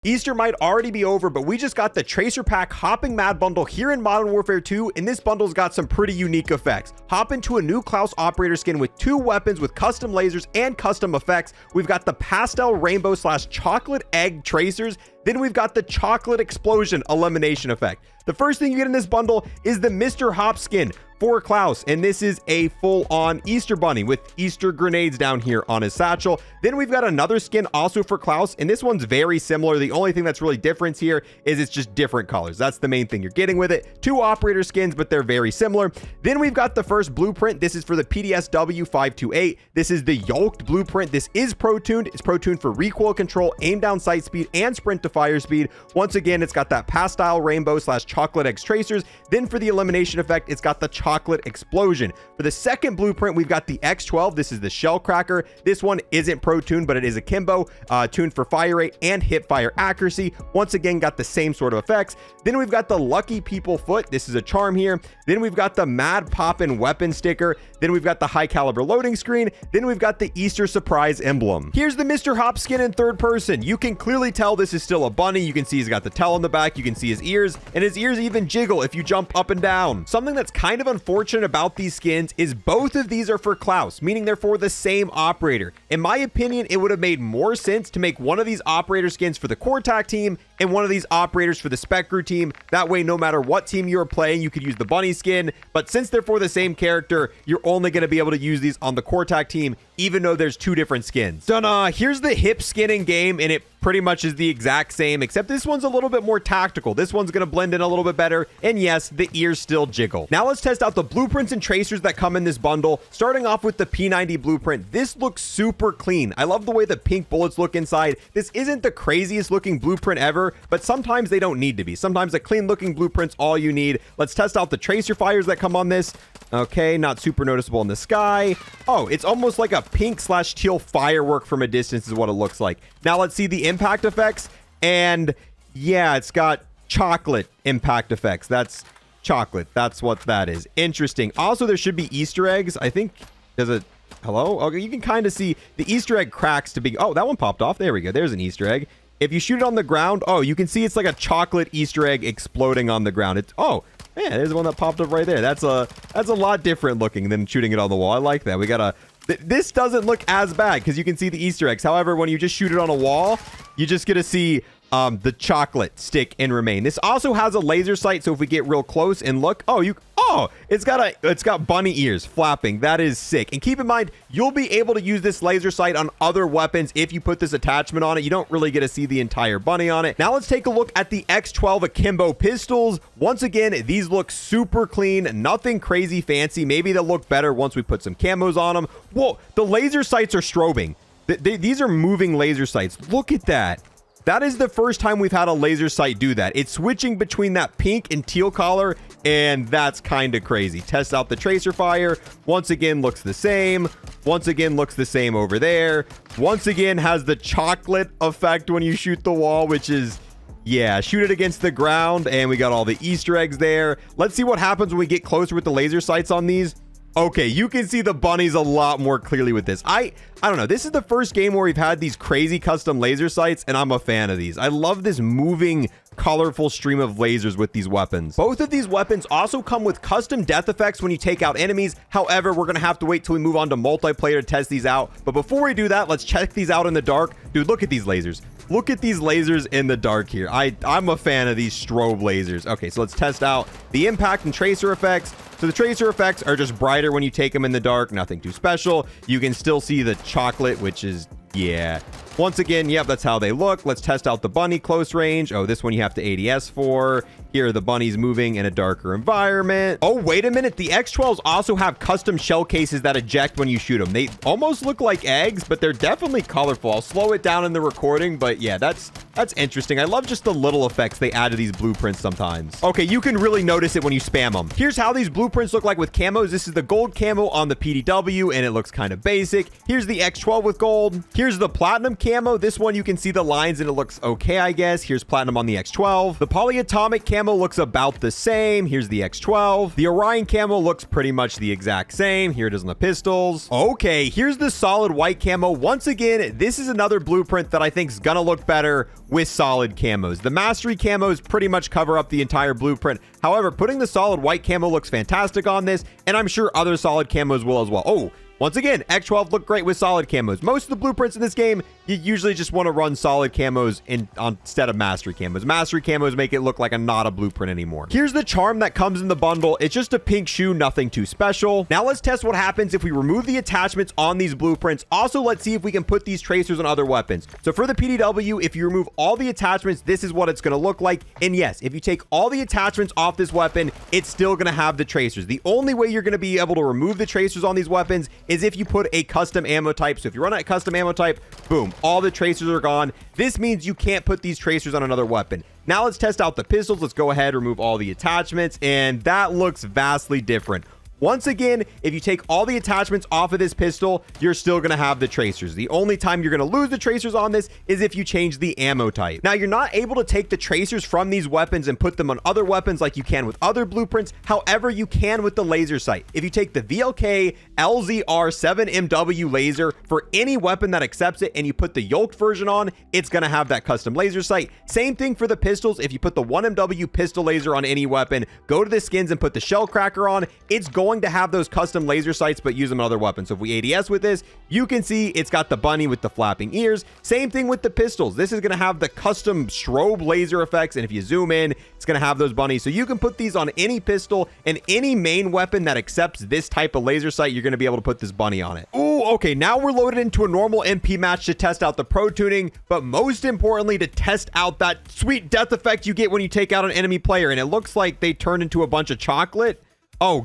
Easter might already be over, but we just got the Tracer Pack Hopping Mad Bundle here in Modern Warfare 2, and this bundle's got some pretty unique effects. Hop into a new Klaus operator skin with 2 weapons with custom lasers and custom effects. We've got the Pastel Rainbow / Chocolate Egg Tracers. Then we've got the Chocolate Explosion Elimination Effect. The first thing you get in this bundle is the Mr. Hop skin for Klaus, and this is a full-on Easter bunny with Easter grenades down here on his satchel. Then we've got another skin also for Klaus, and this one's very similar. The only thing that's really different here is it's just different colors. That's the main thing you're getting with it. 2 operator skins, but they're very similar. Then we've got the first blueprint. This is for the PDSW 528. This is the Yoked blueprint. This is pro-tuned. It's pro-tuned for recoil control, aim down sight speed, and sprint to fire speed. Once again, it's got that Pastel Rainbow / Chocolate Egg Tracers. Then for the elimination effect, it's got the Chocolate Explosion. For the second blueprint, we've got the X12. This is the Shell Cracker. This one isn't pro-tuned, but it is a Kimbo, tuned for fire rate and hip fire accuracy. Once again, got the same sort of effects. Then we've got the Lucky People Foot. This is a charm here. Then we've got the Mad Poppin' Weapon sticker. Then we've got the high caliber loading screen. Then we've got the Easter surprise emblem. Here's the Mr. Hop skin in third person. You can clearly tell this is still a bunny. You can see he's got the tail on the back. You can see his ears, and his ears even jiggle if you jump up and down. Something that's kind of unfortunate about these skins is both of these are for Klaus, meaning they're for the same operator. In my opinion, it would have made more sense to make one of these operator skins for the Cortac team and one of these operators for the Spectre team. That way, no matter what team you're playing, you could use the bunny skin. But since they're for the same character, you're only going to be able to use these on the Cortac team, even though there's 2 different skins. Done. Here's the hip skin in game, and it pretty much is the exact same, except this one's a little bit more tactical. This one's going to blend in a little bit better, and yes, the ears still jiggle. Now let's test out the blueprints and tracers that come in this bundle. Starting off with the P90 blueprint, this looks super clean. I love the way the pink bullets look inside. This isn't the craziest looking blueprint ever, but sometimes they don't need to be. Sometimes a clean looking blueprint's all you need. Let's test out the tracer fires that come on this. Okay, not super noticeable in the sky. Oh, it's almost like a pink / teal firework from a distance is what it looks like. Now let's see the impact effects, and yeah, it's got chocolate impact effects. That's chocolate. That's what that is. Interesting. Also, there should be Easter eggs. I think there's a... Hello? Okay, you can kind of see the Easter egg cracks to be... Oh, that one popped off. There we go. There's an Easter egg. If you shoot it on the ground, oh, you can see it's like a chocolate Easter egg exploding on the ground. It's... Oh, man, there's one that popped up right there. That's a lot different looking than shooting it on the wall. I like that. We got a... This doesn't look as bad because you can see the Easter eggs. However, when you just shoot it on a wall, you just get to see the chocolate stick and remain. This also has a laser sight, so if we get real close and look, it's got bunny ears flapping. That is sick. And keep in mind, you'll be able to use this laser sight on other weapons if you put this attachment on it. You don't really get to see the entire bunny on it. Now let's take a look at the X12 Akimbo pistols. Once again, these look super clean, nothing crazy fancy. Maybe they'll look better once we put some camos on them. Whoa, the laser sights are strobing. These are moving laser sights. Look at that. That is the first time we've had a laser sight do that. It's switching between that pink and teal color, and that's kind of crazy. Test out the tracer fire. Once again, looks the same. Once again, looks the same over there. Once again, has the chocolate effect when you shoot the wall, which is... Yeah, shoot it against the ground, and we got all the Easter eggs there. Let's see what happens when we get closer with the laser sights on these. Okay, you can see the bunnies a lot more clearly with this. I don't know. This is the first game where we've had these crazy custom laser sights, and I'm a fan of these. I love this moving, colorful stream of lasers with these weapons. Both of these weapons also come with custom death effects when you take out enemies. However, we're going to have to wait till we move on to multiplayer to test these out. But before we do that, let's check these out in the dark. Dude, look at these lasers. Look at these lasers in the dark here. I'm a fan of these strobe lasers. Okay, so let's test out the impact and tracer effects. So the tracer effects are just brighter when you take them in the dark. Nothing too special. You can still see the chocolate, which is, yeah. Once again, yep, that's how they look. Let's test out the bunny close range. Oh, this one you have to ADS for. Here are the bunnies moving in a darker environment. Oh, wait a minute. The X12s also have custom shell cases that eject when you shoot them. They almost look like eggs, but they're definitely colorful. I'll slow it down in the recording, but yeah, that's interesting. I love just the little effects they add to these blueprints sometimes. Okay, you can really notice it when you spam them. Here's how these blueprints look like with camos. This is the gold camo on the PDW, and it looks kind of basic. Here's the X12 with gold. Here's the platinum camo camo. This one, you can see the lines and it looks okay, I guess. Here's platinum on the X12. The polyatomic camo looks about the same. Here's the X12. The Orion camo looks pretty much the exact same. Here it is on the pistols. Okay, here's the solid white camo. Once again, this is another blueprint that I think is gonna look better with solid camos. The mastery camos pretty much cover up the entire blueprint. However, putting the solid white camo looks fantastic on this, and I'm sure other solid camos will as well. Oh, once again, X12 look great with solid camos. Most of the blueprints in this game, you usually just want to run solid camos instead of mastery camos. Mastery camos make it look like not a blueprint anymore. Here's the charm that comes in the bundle. It's just a pink shoe, nothing too special. Now let's test what happens if we remove the attachments on these blueprints. Also, let's see if we can put these tracers on other weapons. So for the PDW, if you remove all the attachments, this is what it's going to look like. And yes, if you take all the attachments off this weapon, it's still going to have the tracers. The only way you're going to be able to remove the tracers on these weapons is if you put a custom ammo type. So if you run a custom ammo type, boom, all the tracers are gone. This means you can't put these tracers on another weapon. Now let's test out the pistols. Let's go ahead, remove all the attachments, and that looks vastly different. Once again, if you take all the attachments off of this pistol, you're still going to have the tracers. The only time you're going to lose the tracers on this is if you change the ammo type. Now, you're not able to take the tracers from these weapons and put them on other weapons like you can with other blueprints. However, you can with the laser sight. If you take the VLK LZR7MW laser for any weapon that accepts it and you put the yoked version on, it's going to have that custom laser sight. Same thing for the pistols. If you put the 1MW pistol laser on any weapon, go to the skins and put the shell cracker on, it's going to have those custom laser sights, but use them on other weapons. So if we ADS with this, you can see it's got the bunny with the flapping ears. Same thing with the pistols. This is going to have the custom strobe laser effects, and if you zoom in, it's going to have those bunnies. So you can put these on any pistol and any main weapon that accepts this type of laser sight. You're going to be able to put this bunny on it. Ooh, okay, now we're loaded into a normal MP match to test out the pro tuning, but most importantly, to test out that sweet death effect you get when you take out an enemy player, and it looks like they turned into a bunch of chocolate. Oh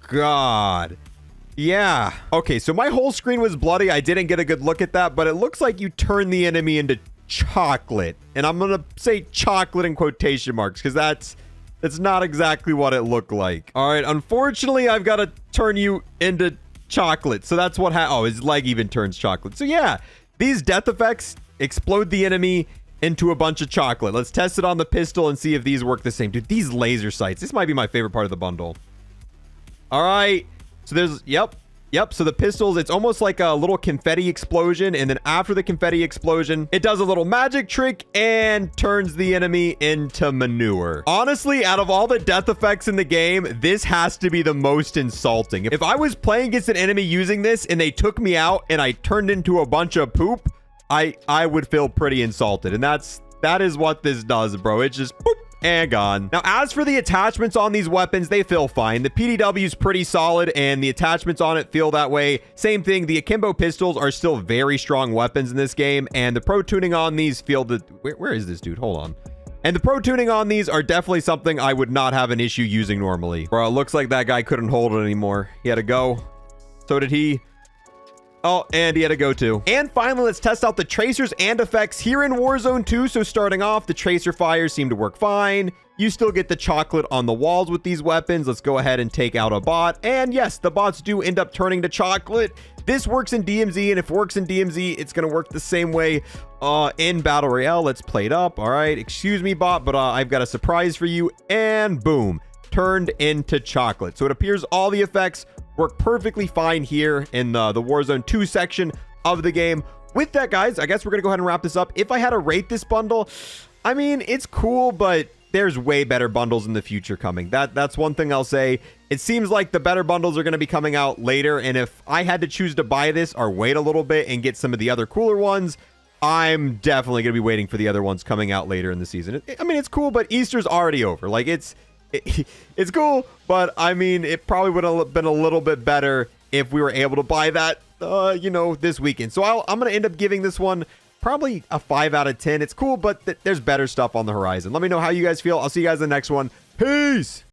God. Yeah. Okay, so my whole screen was bloody. I didn't get a good look at that, but it looks like you turn the enemy into chocolate. And I'm going to say chocolate in quotation marks because that's not exactly what it looked like. All right, unfortunately, I've got to turn you into chocolate. So that's what oh, his leg even turns chocolate. So yeah, these death effects explode the enemy into a bunch of chocolate. Let's test it on the pistol and see if these work the same. Dude, these laser sights, this might be my favorite part of the bundle. All right, so there's, yep. So the pistols, it's almost like a little confetti explosion. And then after the confetti explosion, it does a little magic trick and turns the enemy into manure. Honestly, out of all the death effects in the game, this has to be the most insulting. If I was playing against an enemy using this and they took me out and I turned into a bunch of poop, I would feel pretty insulted. And that is what this does, bro. It just boop and gone. Now, as for the attachments on these weapons, they feel fine. The PDW is pretty solid and the attachments on it feel that way. Same thing, the akimbo pistols are still very strong weapons in this game, and the pro tuning on these feel that where is this dude? Hold on. And the pro tuning on these are definitely something I would not have an issue using normally. Bro, it looks like that guy couldn't hold it anymore. He had to go. So did he. Oh, and he had to go too. And finally, let's test out the tracers and effects here in Warzone 2. So starting off, the tracer fires seem to work fine. You still get the chocolate on the walls with these weapons. Let's go ahead and take out a bot. And yes, the bots do end up turning to chocolate. This works in DMZ, and if it works in DMZ, it's going to work the same way in Battle Royale. Let's play it up. All right, excuse me, bot, but I've got a surprise for you. And boom, turned into chocolate. So it appears all the effects work perfectly fine here in the Warzone 2 section of the game. With that, guys, I guess we're gonna go ahead and wrap this up. If I had to rate this bundle, I mean, it's cool, but there's way better bundles in the future coming. That's one thing I'll say. It seems like the better bundles are going to be coming out later, and if I had to choose to buy this or wait a little bit and get some of the other cooler ones, I'm definitely going to be waiting for the other ones coming out later in the season. I mean, it's cool, but Easter's already over. Like, it's cool, but I mean, it probably would have been a little bit better if we were able to buy that, this weekend. So I'm going to end up giving this one probably a 5 out of 10. It's cool, but there's better stuff on the horizon. Let me know how you guys feel. I'll see you guys in the next one. Peace.